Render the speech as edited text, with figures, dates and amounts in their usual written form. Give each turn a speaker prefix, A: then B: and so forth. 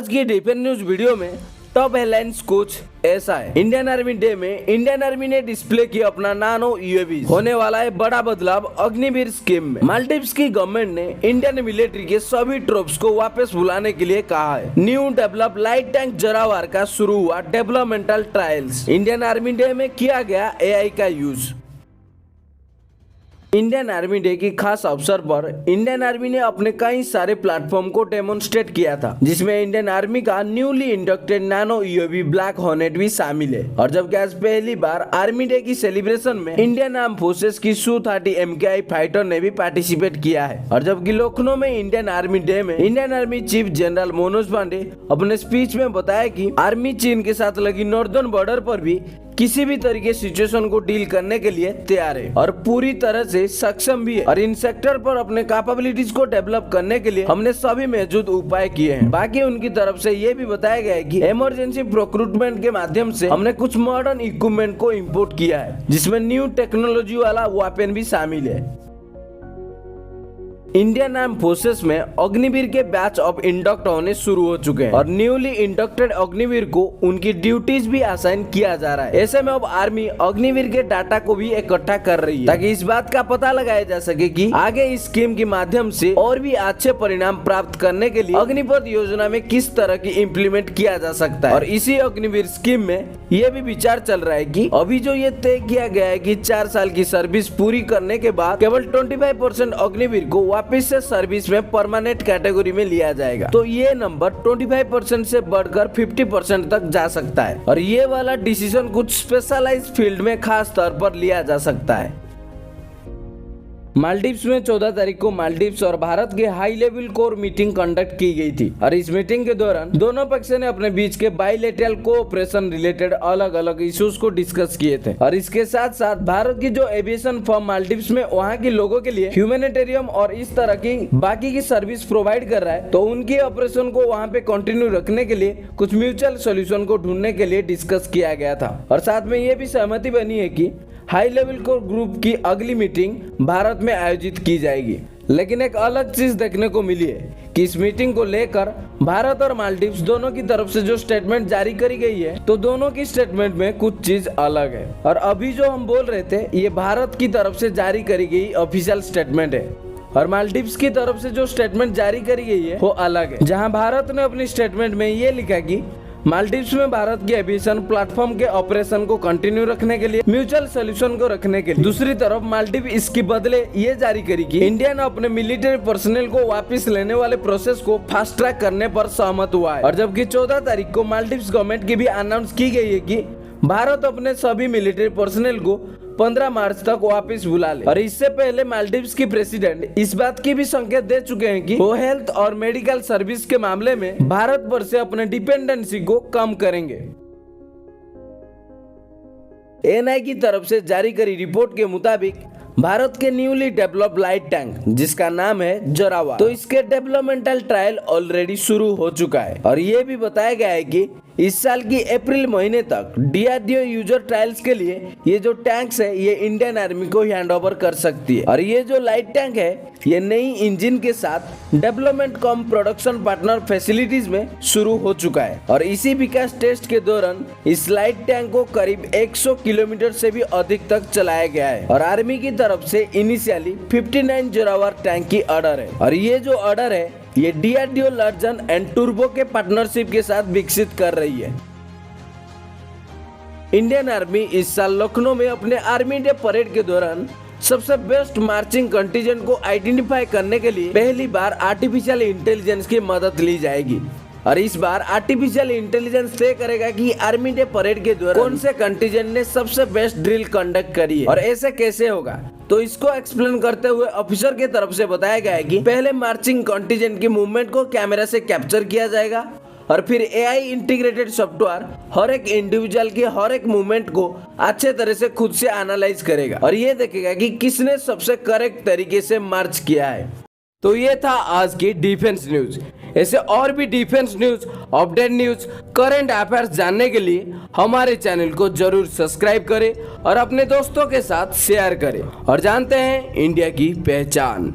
A: आज की defence news video में टॉप हेडलाइंस कुछ ऐसा है। इंडियन आर्मी डे में इंडियन आर्मी ने डिस्प्ले किया अपना नानो यूएवी। होने वाला है बड़ा बदलाव अग्निवीर स्कीम में। मालदीव्स की गवर्नमेंट ने इंडियन मिलिट्री के सभी ट्रूप्स को वापस बुलाने के लिए कहा है। न्यू डेवलप लाइट टैंक जरावर का शुरू हुआ developmental trials. Indian army day में किया गया एआई का यूज। इंडियन आर्मी डे की खास अवसर पर इंडियन आर्मी ने अपने कई सारे प्लेटफॉर्म को डेमोन्स्ट्रेट किया था, जिसमें इंडियन आर्मी का न्यूली इंडक्टेड नानो यूएवी ब्लैक हॉर्नेट भी शामिल है। और जबकि आज पहली बार आर्मी डे की सेलिब्रेशन में इंडियन आर्म फोर्सेस की Su-30 MKI फाइटर ने भी पार्टिसिपेट किया है। और जबकि लखनऊ में इंडियन आर्मी डे में Indian army chief general Manoj Pande अपने स्पीच में बताया कि आर्मी चीन के साथ लगी नॉर्दर्न बॉर्डर पर भी किसी भी तरीके सिचुएशन को डील करने के लिए तैयार है और पूरी तरह से सक्षम भी है। और इन सेक्टर पर अपने कैपेबिलिटीज को डेवलप करने के लिए हमने सभी मौजूद उपाय किए हैं। बाकी उनकी तरफ से ये भी बताया गया है कि इमरजेंसी प्रोक्रूटमेंट के माध्यम से हमने कुछ मॉडर्न इक्विपमेंट को इंपोर्ट किया है, जिसमें न्यू टेक्नोलॉजी वाला वेपन भी शामिल है। इंडियन आर्म फोर्सेस में अग्निवीर के बैच ऑफ इंडक्ट होने शुरू हो चुके हैं और न्यूली इंडक्टेड अग्निवीर को उनकी ड्यूटीज भी असाइन किया जा रहा है। ऐसे में अब आर्मी अग्निवीर के डाटा को भी इकट्ठा कर रही है, ताकि इस बात का पता लगाया जा सके कि आगे इस स्कीम के माध्यम से और भी अच्छे परिणाम प्राप्त करने के लिए अग्निपथ योजना में किस तरह की इम्प्लीमेंट किया जा सकता है। और इसी अग्निवीर स्कीम में यह भी विचार चल रहा है कि अभी जो ये तय किया गया है कि 4 साल की सर्विस पूरी करने के बाद केवल 25% अग्निवीर को वापस से सर्विस में परमानेंट कैटेगरी में लिया जाएगा, तो ये नंबर 25% से बढ़कर 50% तक जा सकता है। और ये वाला डिसीजन कुछ स्पेशलाइज्ड फील्ड में खास तौर पर लिया जा सकता है। मालदीव्स में 14 तारीख को मालदीव्स और भारत के high level core meeting conduct की गई थी और इस मीटिंग के दौरान दोनों पक्ष ने अपने बीच के बायलैटरल कोऑपरेशन रिलेटेड अलग अलग इश्यूज को डिस्कस किए थे। और इसके साथ साथ भारत की जो एविएशन फर्म मालदीव्स में वहाँ के लोगों के लिए ह्यूमैनिटेरियम और इस तरह की बाकी की सर्विस प्रोवाइड कर रहा है, तो उनके ऑपरेशन को वहाँ पे कंटिन्यू रखने के लिए कुछ म्यूचुअल सोल्यूशन को ढूंढने के लिए डिस्कस किया गया था। और साथ में ये भी सहमति बनी है कि हाई लेवल कोर ग्रुप की अगली मीटिंग भारत में आयोजित की जाएगी। लेकिन एक अलग चीज देखने को मिली है कि इस मीटिंग को लेकर भारत और मालदीव्स दोनों की तरफ से जो स्टेटमेंट जारी करी गई है, तो दोनों की स्टेटमेंट में कुछ चीज अलग है। और अभी जो हम बोल रहे थे, ये भारत की तरफ से जारी करी गई ऑफिशियल स्टेटमेंट है और मालदीव्स की तरफ से जो स्टेटमेंट जारी करी गई है वो अलग है। जहाँ भारत ने अपनी स्टेटमेंट में ये लिखा कि मालदीव्स में भारत के एविएशन प्लेटफॉर्म के ऑपरेशन को कंटिन्यू रखने के लिए म्यूचुअल सोल्यूशन को रखने के लिए। दूसरी तरफ मालदीव इसके बदले ये जारी करी कि इंडिया ने अपने मिलिट्री पर्सनल को वापस लेने वाले प्रोसेस को फास्ट ट्रैक करने पर सहमत हुआ है। और जबकि 14 तारीख को मालदीव्स गवर्नमेंट की भी अनाउंस की गई है कि भारत अपने सभी मिलिट्री पर्सनल को 15 मार्च तक वापस बुला ले। और इससे पहले मालदीव्स की प्रेसिडेंट इस बात की भी संकेत दे चुके हैं कि वो हेल्थ और मेडिकल सर्विस के मामले में भारत पर से अपने डिपेंडेंसी को कम करेंगे। एएनआई की तरफ से जारी करी रिपोर्ट के मुताबिक भारत के न्यूली डेवलप लाइट टैंक, जिसका नाम है जरावा, तो इसके डेवलपमेंटल ट्रायल ऑलरेडी शुरू हो चुका है। और ये भी बताया गया है कि इस साल की अप्रैल महीने तक DRDO यूजर ट्रायल्स के लिए ये जो टैंक्स है ये इंडियन आर्मी को हैंड ओवर कर सकती है। और ये जो लाइट टैंक है ये नई इंजन के साथ डेवलपमेंट कम प्रोडक्शन पार्टनर फैसिलिटीज में शुरू हो चुका है। और इसी विकास टेस्ट के दौरान इस लाइट टैंक को करीब 100 किलोमीटर से भी अधिक तक चलाया गया है। और आर्मी की तरफ से इनिशियली 59 जोरावर टैंक की ऑर्डर है। और ये जो ऑर्डर है ये DRDO लर्जन एंड टर्बो के पार्टनरशिप के साथ विकसित कर रही है। इंडियन आर्मी इस साल लखनऊ में अपने आर्मी डे परेड के दौरान सबसे बेस्ट मार्चिंग कंटीजेंट को आइडेंटिफाई करने के लिए पहली बार आर्टिफिशियल इंटेलिजेंस की मदद ली जाएगी। और इस बार आर्टिफिशियल इंटेलिजेंस तय करेगा कि आर्मी डे परेड के दौरान कौन से कंटीजेंट ने सबसे बेस्ट ड्रिल कंडक्ट करी है और ऐसे कैसे होगा। तो इसको एक्सप्लेन करते हुए ऑफिसर की तरफ से बताया गया है कि पहले मार्चिंग कंटीजेंट की मूवमेंट को कैमरा से कैप्चर किया जाएगा और फिर AI इंटीग्रेटेड सॉफ्टवेयर हर एक इंडिविजुअल के हर एक मूवमेंट को अच्छे तरह से खुद से एनालाइज करेगा और ये देखेगा कि किसने सबसे करेक्ट तरीके से मार्च किया है। तो ये था आज की डिफेंस न्यूज। ऐसे और भी defence news, update news, current affairs जानने के लिए हमारे चैनल को जरूर सब्सक्राइब करें और अपने दोस्तों के साथ शेयर करें और जानते हैं इंडिया की पहचान।